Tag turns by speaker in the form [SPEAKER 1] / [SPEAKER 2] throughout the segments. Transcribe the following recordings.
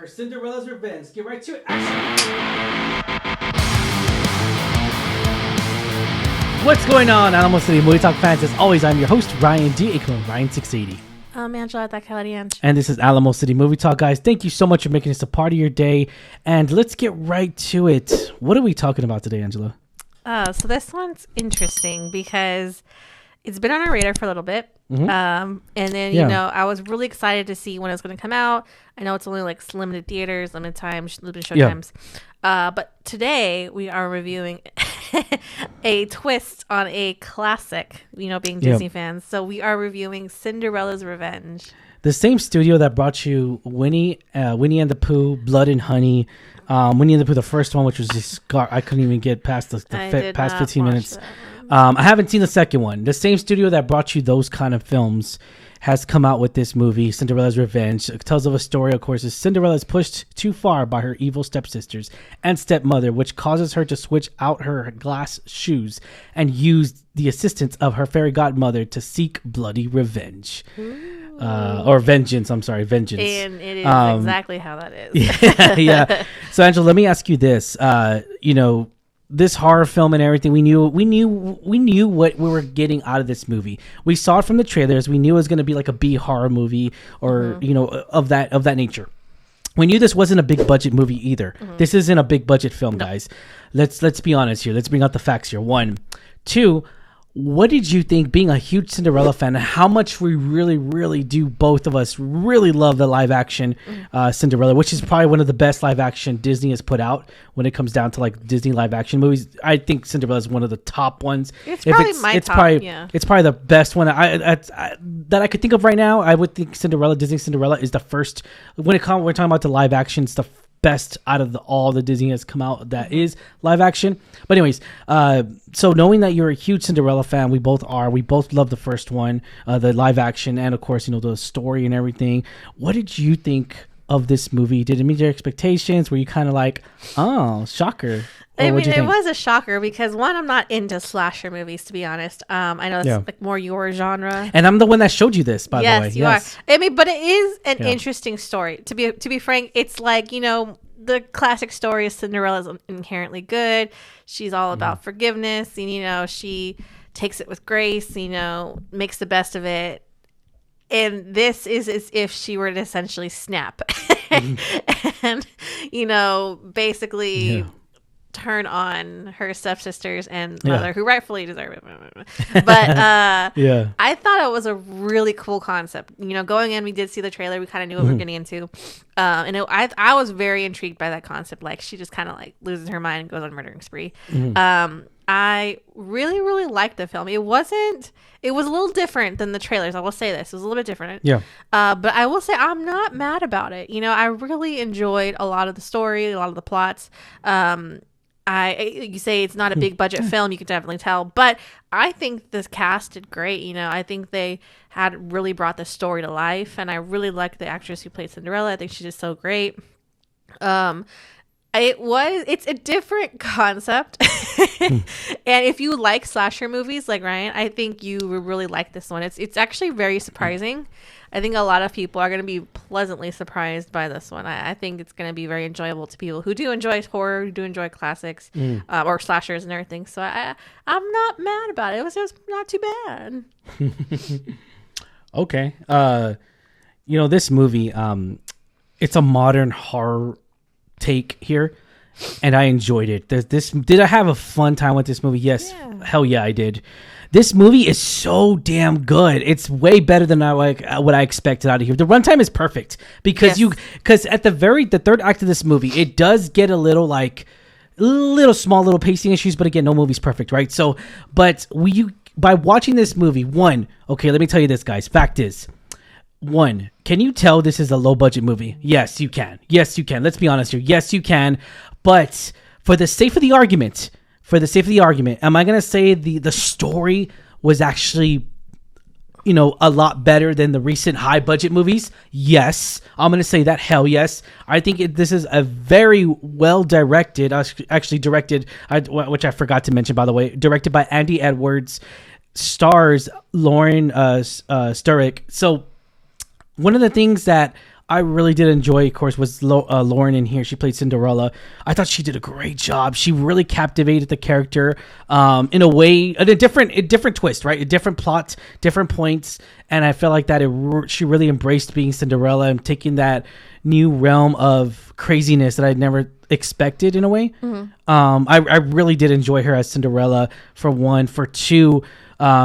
[SPEAKER 1] for Cinderella's Revenge. Get right to it. Action! What's going on, Alamo City Movie Talk fans? As always, I'm your host, Ryan D. aka Ryan680.
[SPEAKER 2] I'm Angela at
[SPEAKER 1] And this is Alamo City Movie Talk, guys. Thank you so much for making this a part of your day. And let's get right to it. What are we talking about today, Angela?
[SPEAKER 2] So this one's interesting because it's been on our radar for a little bit.
[SPEAKER 1] Mm-hmm.
[SPEAKER 2] And then, you know, I was really excited to see when it was going to come out. I know it's only like limited theaters, limited times, limited show times. But today we are reviewing a twist on a classic, you know, being Disney fans. So we are reviewing Cinderella's Revenge.
[SPEAKER 1] The same studio that brought you Winnie and the Pooh, Blood and Honey. Winnie and the Pooh, the first one, which was just, I couldn't even get past the past 15 minutes. I haven't seen the second one. The same studio that brought you those kind of films has come out with this movie, Cinderella's Revenge. It tells of a story, of course, as Cinderella is pushed too far by her evil stepsisters and stepmother, which causes her to switch out her glass shoes and use the assistance of her fairy godmother to seek bloody revenge. Or vengeance, vengeance.
[SPEAKER 2] And it is exactly how that is.
[SPEAKER 1] Yeah. So, Angela, let me ask you this. This horror film and everything, we knew what we were getting out of this movie. We saw it from the trailers. We knew it was going to be like a B horror movie or of that nature. We knew this wasn't a big budget movie either. This isn't a big budget film, guys. Let's be honest here. Let's bring out the facts here. 1, 2. What did you think, being a huge Cinderella fan, and how much we really, really do, both of us, really love the live-action Cinderella, which is probably one of the best live-action Disney has put out when it comes down to, like, Disney live-action movies. I think Cinderella is one of the top ones.
[SPEAKER 2] It's probably my top,
[SPEAKER 1] It's probably the best one that I could think of right now. I would think Disney Cinderella is the first. When we're talking about the live-action stuff, best out of all the Disney has come out that is live action. But anyways, so knowing that you're a huge Cinderella fan, we both are. We both love the first one, the live action, and of course, the story and everything. What did you think of this movie? Did it meet your expectations? Were you kind of like, oh, shocker?
[SPEAKER 2] I mean, it was a shocker because, one, I'm not into slasher movies, to be honest. I know it's like more your genre.
[SPEAKER 1] And I'm the one that showed you this, by the way.
[SPEAKER 2] Yes, you are. I mean, but it is an interesting story. To be frank, it's like, the classic story of Cinderella is inherently good. She's all about forgiveness. And, she takes it with grace, makes the best of it. And this is as if she were to essentially snap and, basically... turn on her stepsisters and mother, who rightfully deserve it. But I thought it was a really cool concept. Going in, we did see the trailer. We kind of knew what we were getting into. And I was very intrigued by that concept. Like, she just kind of like loses her mind and goes on a murdering spree. I really, really liked the film. It was a little different than the trailers. I will say this. It was a little bit different. Yeah. But I will say I'm not mad about it. I really enjoyed a lot of the story, a lot of the plots. You say it's not a big budget film, you can definitely tell, but I think this cast did great. I think they had really brought the story to life, and I really liked the actress who played Cinderella. I think she did so great. It's a different concept. And if you like slasher movies like Ryan, I think you would really like this one. It's actually very surprising. I think a lot of people are going to be pleasantly surprised by this one. I think it's going to be very enjoyable to people who do enjoy horror, who do enjoy classics, or slashers and everything. So I'm not mad about it. It was just not too bad.
[SPEAKER 1] Okay. This movie, it's a modern horror take here, and I enjoyed it. Did I have a fun time with this movie? Yes. Yeah. Hell yeah, I did. This movie is so damn good. It's way better than what I expected out of here. The runtime is perfect because at the third act of this movie, it does get a little small pacing issues, but again, no movie's perfect, right? So, but by watching this movie, let me tell you this, guys. Fact is, can you tell this is a low budget movie? Yes, you can. Let's be honest here. Yes, you can. But for the sake of the argument, am I going to say the story was actually, a lot better than the recent high budget movies? Yes. I'm going to say that. Hell yes. I think this is a very well directed, actually directed, which I forgot to mention, by the way, directed by Andy Edwards, stars Lauren Sturrock. So one of the things that I really did enjoy, of course, was Lauren in here. She played Cinderella. I thought she did a great job. She really captivated the character in a way, a different twist, right? A different plot, different points. And I felt like that she really embraced being Cinderella and taking that new realm of craziness that I'd never expected in a way. Mm-hmm. I really did enjoy her as Cinderella, for one. For two,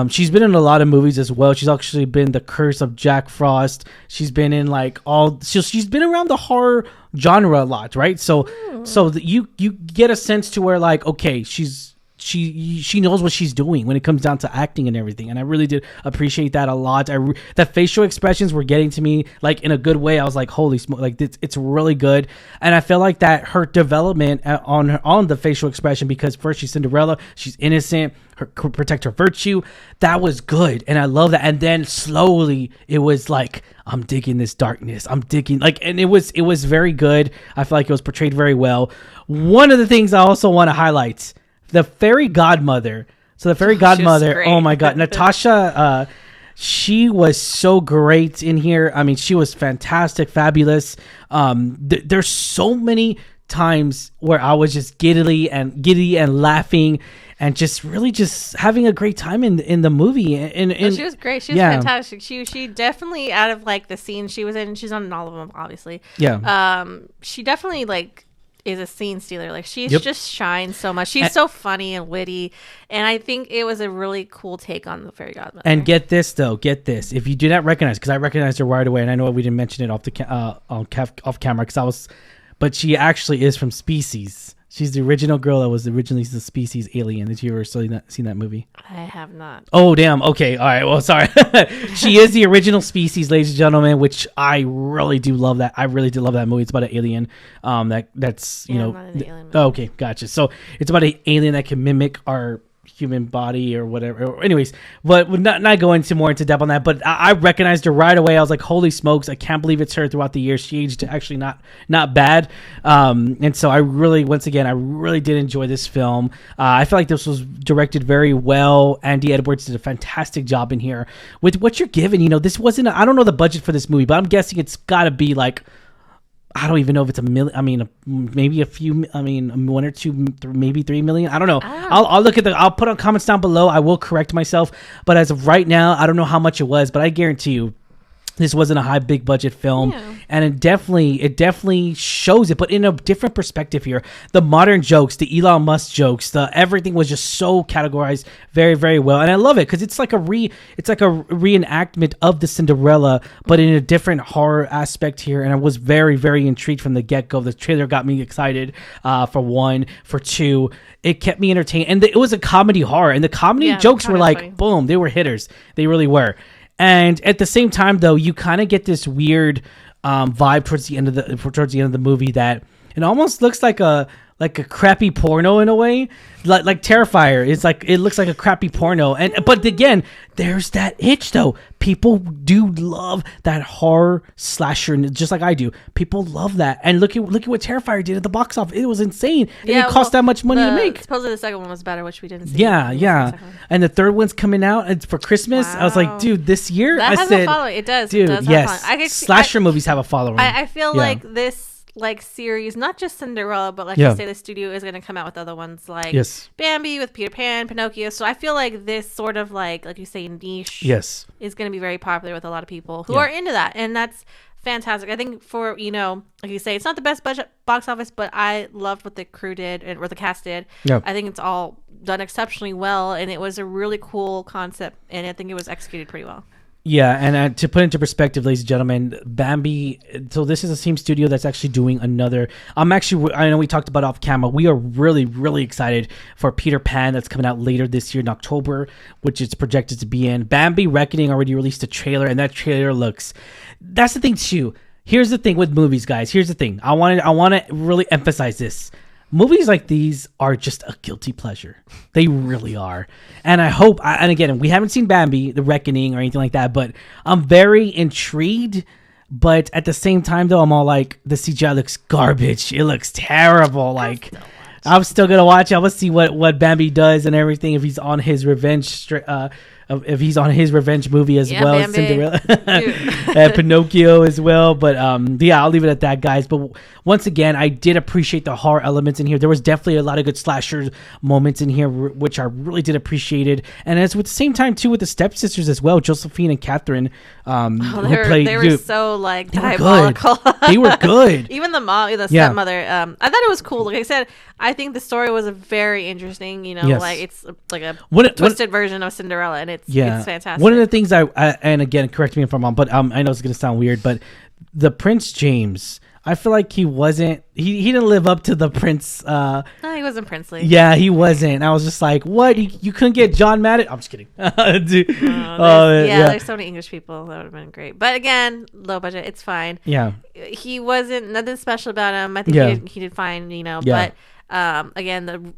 [SPEAKER 1] she's been in a lot of movies as well. She's actually been The Curse of Jack Frost. She's been in like she's been around the horror genre a lot, right? So you get a sense to where like, okay, she knows what she's doing when it comes down to acting and everything, and I really did appreciate that a lot. The facial expressions were getting to me like in a good way. I was like, holy smoke, like it's really good. And I felt like that her development on the facial expression, because first she's Cinderella, she's innocent, protect her virtue, that was good, and I love that. And then slowly it was like, I'm digging this darkness, I'm digging, like, and it was very good. I feel like it was portrayed very well. One of the things I also want to highlight, the fairy godmother. So the fairy godmother, oh my God, Natasha, she was so great in here. I mean, she was fantastic, fabulous. There's so many times where I was just giddy and laughing and just really just having a great time in the movie. And
[SPEAKER 2] she was great. She was fantastic. She definitely, out of like the scenes she was in, she's on all of them, obviously.
[SPEAKER 1] Yeah.
[SPEAKER 2] She definitely like is a scene stealer. Like she's just shines so much. She's so funny and witty, and I think it was a really cool take on the fairy godmother.
[SPEAKER 1] And get this, if you do not recognize, because I recognized her right away, and I know we didn't mention it off camera, but she actually is from Species. She's the original girl that was originally the Species alien. Did you ever seen that movie?
[SPEAKER 2] I have not.
[SPEAKER 1] Oh, damn. Okay. All right. Well, sorry. She is the original Species, ladies and gentlemen, which I really do love that. I really do love that movie. It's about an alien that's, you know.
[SPEAKER 2] Not an alien movie.
[SPEAKER 1] Okay. Gotcha. So it's about an alien that can mimic our human body or whatever. Anyways, but not going more into depth on that, but I recognized her right away. I was like, holy smokes, I can't believe it's her. Throughout the years, she aged actually not bad. And so I really did enjoy this film. I feel like this was directed very well. Andy Edwards did a fantastic job in here with what you're given. You know, this wasn't I don't know the budget for this movie, but I'm guessing it's got to be like, I don't even know if it's $1 million. I mean, maybe a few. I mean, 1 or 2, maybe $3 million. I don't know. I'll look at I'll put on comments down below. I will correct myself. But as of right now, I don't know how much it was. But I guarantee you, this wasn't a big budget film, and it definitely shows it, but in a different perspective here. The modern jokes, the Elon Musk jokes, everything was just so categorized very, very well, and I love it because it's like a reenactment of the Cinderella, but in a different horror aspect here. And I was very, very intrigued from the get go. The trailer got me excited. For one, for two, it kept me entertained, and it was a comedy horror, and the comedy jokes were like funny. Boom, they were hitters. They really were. And at the same time, though, you kind of get this weird vibe towards the end of the movie that it almost looks like a crappy porno in a way, like Terrifier. It's like it looks like a crappy porno, but again, there's that itch though. People do love that horror slasher, just like I do. People love that, and look at what Terrifier did at the box office. It was insane, and it cost that much money to make.
[SPEAKER 2] Supposedly the second one was better, which we didn't see.
[SPEAKER 1] Yeah, and the third one's coming out for Christmas. Wow. I was like, dude, this year
[SPEAKER 2] that has a following. It does,
[SPEAKER 1] dude.
[SPEAKER 2] It does
[SPEAKER 1] yes, slasher movies have a following.
[SPEAKER 2] I feel like this. Like series, not just Cinderella, but like you say, the studio is going to come out with other ones like Bambi with Peter Pan, Pinocchio. So I feel like this sort of like you say, niche is going to be very popular with a lot of people who are into that, and that's fantastic. I think for like you say, it's not the best budget box office, but I loved what the crew did and what the cast did. I think it's all done exceptionally well, and it was a really cool concept, and I think it was executed pretty well.
[SPEAKER 1] Yeah, and to put into perspective, ladies and gentlemen, Bambi, so this is the same studio that's actually doing another. I know we talked about off camera. We are really, really excited for Peter Pan that's coming out later this year in October, which it's projected to be in. Bambi Reckoning already released a trailer, and that trailer that's the thing too. Here's the thing with movies, guys. Here's the thing. I want to really emphasize this. Movies like these are just a guilty pleasure. They really are. And I hope, and again, we haven't seen Bambi, The Reckoning, or anything like that, but I'm very intrigued. But at the same time, though, I'm all like, the CGI looks garbage. It looks terrible. Like, I'm still going to watch it. I'm going to see what Bambi does and everything, if he's on his revenge if he's on his revenge movie as well as
[SPEAKER 2] Bambi.
[SPEAKER 1] Cinderella and Pinocchio as well. But yeah, I'll leave it at that, guys. But once again, I did appreciate the horror elements in here. There was definitely a lot of good slasher moments in here, which I really did appreciate. And as with the same time too with the stepsisters as well, Josephine and Catherine,
[SPEAKER 2] they were so like diabolical.
[SPEAKER 1] They were good.
[SPEAKER 2] Even the mom, the stepmother. I thought it was cool. Like I said, I think the story was a very interesting. Like it's like a twisted version of Cinderella, and it's fantastic.
[SPEAKER 1] One of the things I and again, correct me if I'm wrong, but I know it's gonna sound weird, but the Prince James, I feel like he wasn't. He didn't live up to the Prince.
[SPEAKER 2] No, he wasn't princely.
[SPEAKER 1] Yeah, he wasn't. I was just like, what? You couldn't get John Madden? I'm just kidding.
[SPEAKER 2] There's so many English people. That would have been great. But again, low budget. It's fine.
[SPEAKER 1] Yeah.
[SPEAKER 2] He wasn't nothing special about him. I think he did fine. But again,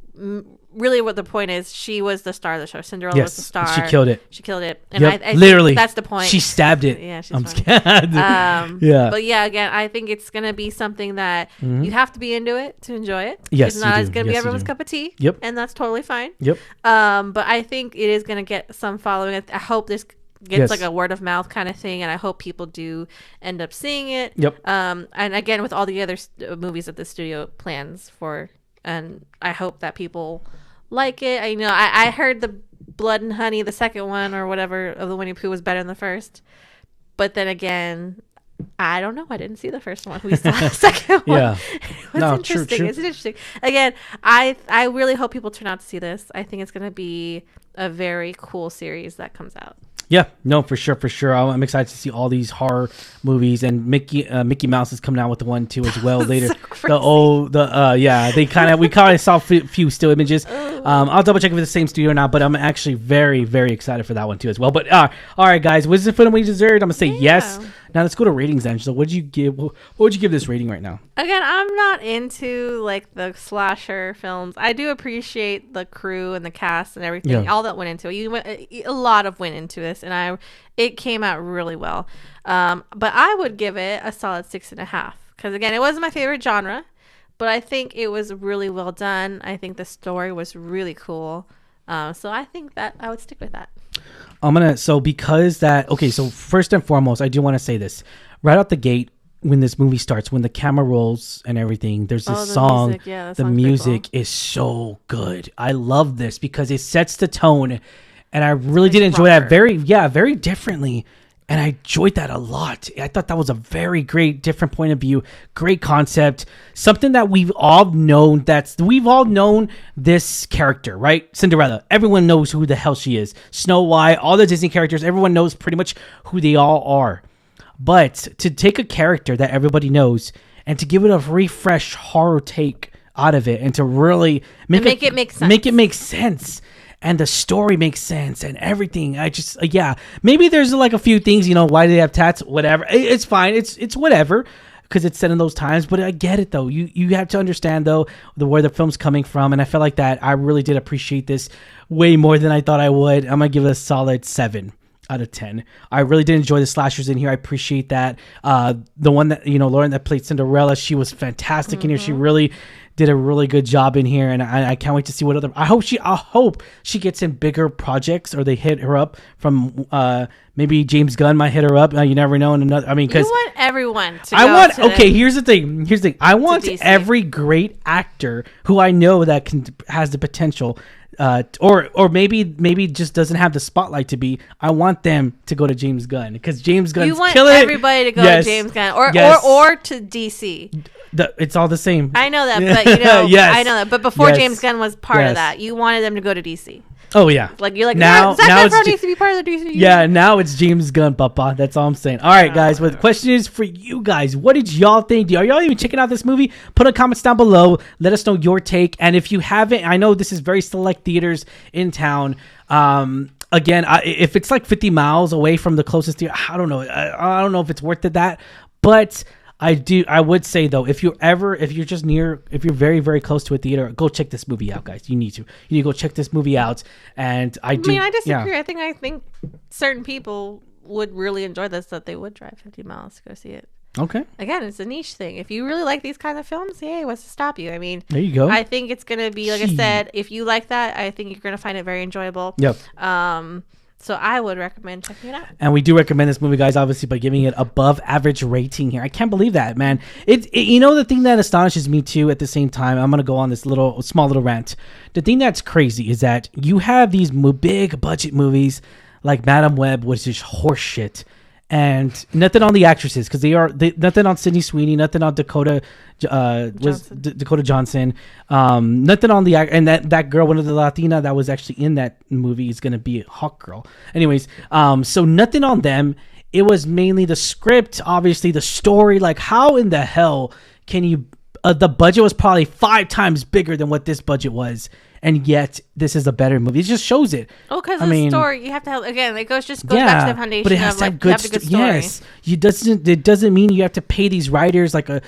[SPEAKER 2] really what the point is, she was the star of the show. Cinderella was the star.
[SPEAKER 1] She killed it.
[SPEAKER 2] And I
[SPEAKER 1] literally,
[SPEAKER 2] think that's the point.
[SPEAKER 1] She stabbed it.
[SPEAKER 2] Yeah, she's
[SPEAKER 1] I'm
[SPEAKER 2] scared. But yeah, again, I think it's gonna be something that you have to be into it to enjoy it.
[SPEAKER 1] Yes,
[SPEAKER 2] it's not gonna be everyone's cup of tea.
[SPEAKER 1] Yep.
[SPEAKER 2] And that's totally fine.
[SPEAKER 1] Yep.
[SPEAKER 2] But I think it is gonna get some following. I hope this gets like a word of mouth kind of thing, and I hope people do end up seeing it.
[SPEAKER 1] Yep.
[SPEAKER 2] And again, with all the other movies that the studio plans for, and I hope that people like it. I heard the Blood and Honey, the second one or whatever of the Winnie Pooh was better than the first, but then again, I don't know. I didn't see the first one. We saw the second one.
[SPEAKER 1] Yeah.
[SPEAKER 2] Interesting.
[SPEAKER 1] True.
[SPEAKER 2] It's interesting. Again, I really hope people turn out to see this. I think it's going to be a very cool series that comes out.
[SPEAKER 1] Yeah, no, for sure. I'm excited to see all these horror movies, and Mickey Mouse is coming out with the one too as well later. So we kind of saw a few still images. I'll double check if it's the same studio or not, but I'm actually very, very excited for that one too as well. But all right, guys, was it the film we deserved? I'm gonna say yes. Now let's go to ratings, Angela. What would you give this rating right now?
[SPEAKER 2] Again, I'm not into like the slasher films. I do appreciate the crew and the cast and everything, all that went into it. A lot of went into this, and it came out really well. But I would give it a solid 6.5 because again, it wasn't my favorite genre, but I think it was really well done. I think the story was really cool. So I think that I would stick with that.
[SPEAKER 1] So first and foremost, I do want to say this right out the gate. When this movie starts, when the camera rolls and everything, there's this song. The music is so good. I love this because it sets the tone, and I really did enjoy that very differently. And I enjoyed that a lot. I thought that was a very great, different point of view. Great concept. Something that we've all known. We've all known this character, right? Cinderella. Everyone knows who the hell she is. Snow White, all the Disney characters. Everyone knows pretty much who they all are. But to take a character that everybody knows and to give it a refresh horror take out of it and to really make it make sense. And the story makes sense and everything. Maybe there's like a few things, why do they have tats? Whatever. It's fine. It's whatever because it's set in those times. But I get it though. You have to understand though where the film's coming from. And I felt like that I really did appreciate this way more than I thought I would. I'm going to give it a solid 7 out of 10. I really did enjoy the slashers in here. I appreciate that. The one that, Lauren that played Cinderella, she was fantastic in here. She really did a really good job in here, and I can't wait to see what other. I hope she gets in bigger projects, or they hit her up from maybe James Gunn might hit her up. You never know. Because
[SPEAKER 2] you want everyone to.
[SPEAKER 1] Here's the thing. I want every great actor who I know that has the potential. Or maybe just doesn't have the spotlight to be. I want them to go to James Gunn because James Gunn's killing it.
[SPEAKER 2] You want everybody to go to James Gunn or to DC.
[SPEAKER 1] It's all the same.
[SPEAKER 2] I know that, but I know that. But before James Gunn was part of that, you wanted them to go to DC.
[SPEAKER 1] Oh yeah,
[SPEAKER 2] you're like
[SPEAKER 1] now
[SPEAKER 2] Zac Efron needs to be part of the DC.
[SPEAKER 1] Yeah, now it's James Gunn, Papa. That's all I'm saying. All right, guys. But the question is for you guys: what did y'all think? Are y'all even checking out this movie? Put in comments down below. Let us know your take. And if you haven't, I know this is very select theaters in town. Again, if it's like 50 miles away from the closest theater, I don't know. I don't know if it's worth it that, but. I would say though, if you're just near, if you're very, very close to a theater, go check this movie out, guys. You need to go check this movie out. And I
[SPEAKER 2] disagree. Yeah. I think certain people would really enjoy this, that they would drive 50 miles to go see it.
[SPEAKER 1] Okay.
[SPEAKER 2] Again, it's a niche thing. If you really like these kinds of films, hey, what's to stop you?
[SPEAKER 1] There you go.
[SPEAKER 2] I think it's going to be, like I said, if you like that, I think you're going to find it very enjoyable.
[SPEAKER 1] Yep.
[SPEAKER 2] So I would recommend checking it out.
[SPEAKER 1] And we do recommend this movie, guys, obviously by giving it above average rating here. I can't believe that, man. The thing that astonishes me too at the same time, I'm going to go on this small little rant. The thing that's crazy is that you have these big budget movies like Madam Web, which is horse shit. And nothing on the actresses, because nothing on Sydney Sweeney, nothing on Dakota Johnson, nothing on and that girl, one of the Latina that was actually in that movie, is gonna be Hawk Girl. Anyways, so nothing on them. It was mainly the script, obviously the story. Like, how in the hell can you? The budget was probably 5 times bigger than what this budget was, and yet this is a better movie. It just shows it.
[SPEAKER 2] Oh, because the story, you have to have, again, it goes back to the foundation.
[SPEAKER 1] But it has to have good story. Yes, it doesn't mean you have to pay these writers I don't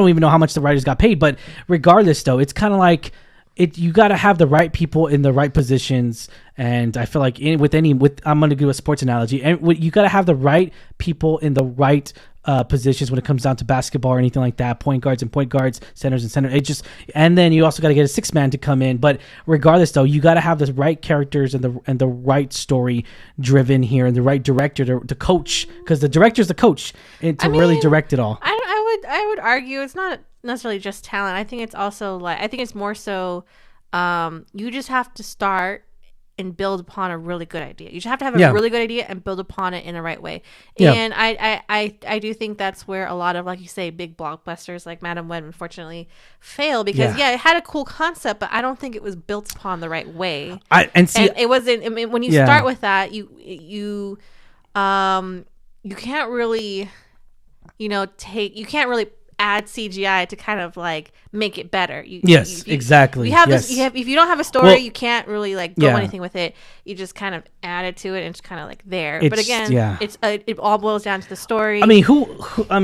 [SPEAKER 1] even know how much the writers got paid, but regardless, though, it's kind of like you got to have the right people in the right positions. And I feel like I'm going to do a sports analogy, and you got to have the right people in the right positions when it comes down to basketball or anything like that, point guards, centers and center. And then you also got to get a 6-man to come in. But regardless, though, you got to have the right characters and the right story driven here, and the right director to coach, because the director's the coach, and really direct it all.
[SPEAKER 2] I would argue it's not necessarily just talent. I think it's also I think it's more so you just have to start and build upon a really good idea. You just have to have a really good idea and build upon it in the right way. Yeah. And I do think that's where a lot of, like you say, big blockbusters like Madam Web unfortunately fail, because it had a cool concept, but I don't think it was built upon the right way. And it wasn't. I mean, when you start with that, you can't really, you can't really add CGI to kind of like make it better.
[SPEAKER 1] Exactly.
[SPEAKER 2] You have this. If you don't have a story, you can't really go anything with it. You just kind of add it to it, and it's kind of like there. But again, it all boils down to the story.
[SPEAKER 1] I mean,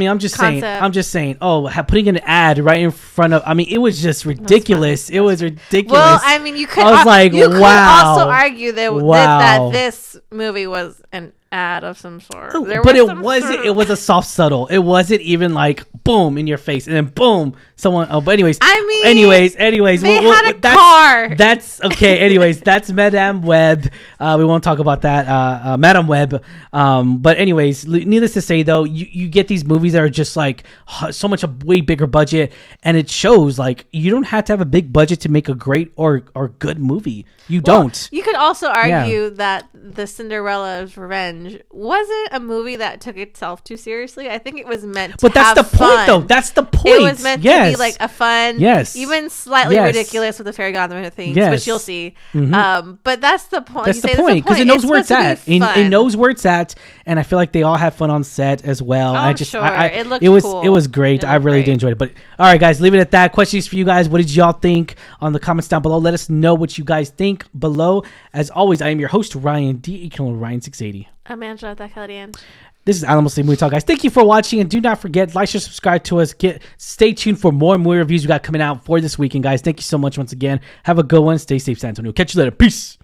[SPEAKER 1] I'm just saying. Oh, putting an ad right in front of. I mean, it was just ridiculous. It was ridiculous.
[SPEAKER 2] Well, I mean, you could. I was like, you could also argue that this movie was an ad of some sort.
[SPEAKER 1] But it wasn't. It was a soft subtle. It wasn't even like boom in your face, and then boom, someone. Oh, but anyways.
[SPEAKER 2] They had a car.
[SPEAKER 1] That's okay. Anyways, that's Madam Web. We won't talk about that. Madam Web. But anyways, needless to say, though, you get these movies that are just like so much a way bigger budget, and it shows like you don't have to have a big budget to make a great or good movie. You don't.
[SPEAKER 2] You could also argue that the Cinderella's Revenge wasn't a movie that took itself too seriously. I think it was meant to have
[SPEAKER 1] point, though. That's the point.
[SPEAKER 2] It was meant to be like a fun, even slightly ridiculous with the fairy godmother things, which you'll see. Mm-hmm. But that's the point.
[SPEAKER 1] That's the point, because it knows where it's at. It knows where it's at, and I feel like they all had fun on set as well.
[SPEAKER 2] It looked cool.
[SPEAKER 1] It was great. I really did enjoy it. But all right, guys, leave it at that. Questions for you guys. What did y'all think on the comments down below? Let us know what you guys think below. As always, I am your host, Ryan D. Ryan680.
[SPEAKER 2] I'm Angela Thakalian.
[SPEAKER 1] This is Alamo City Movie Talk, guys. Thank you for watching, and do not forget, like, share, subscribe to us. Stay tuned for more and more reviews we got coming out for this weekend, guys. Thank you so much once again. Have a good one. Stay safe, San Antonio. Catch you later. Peace.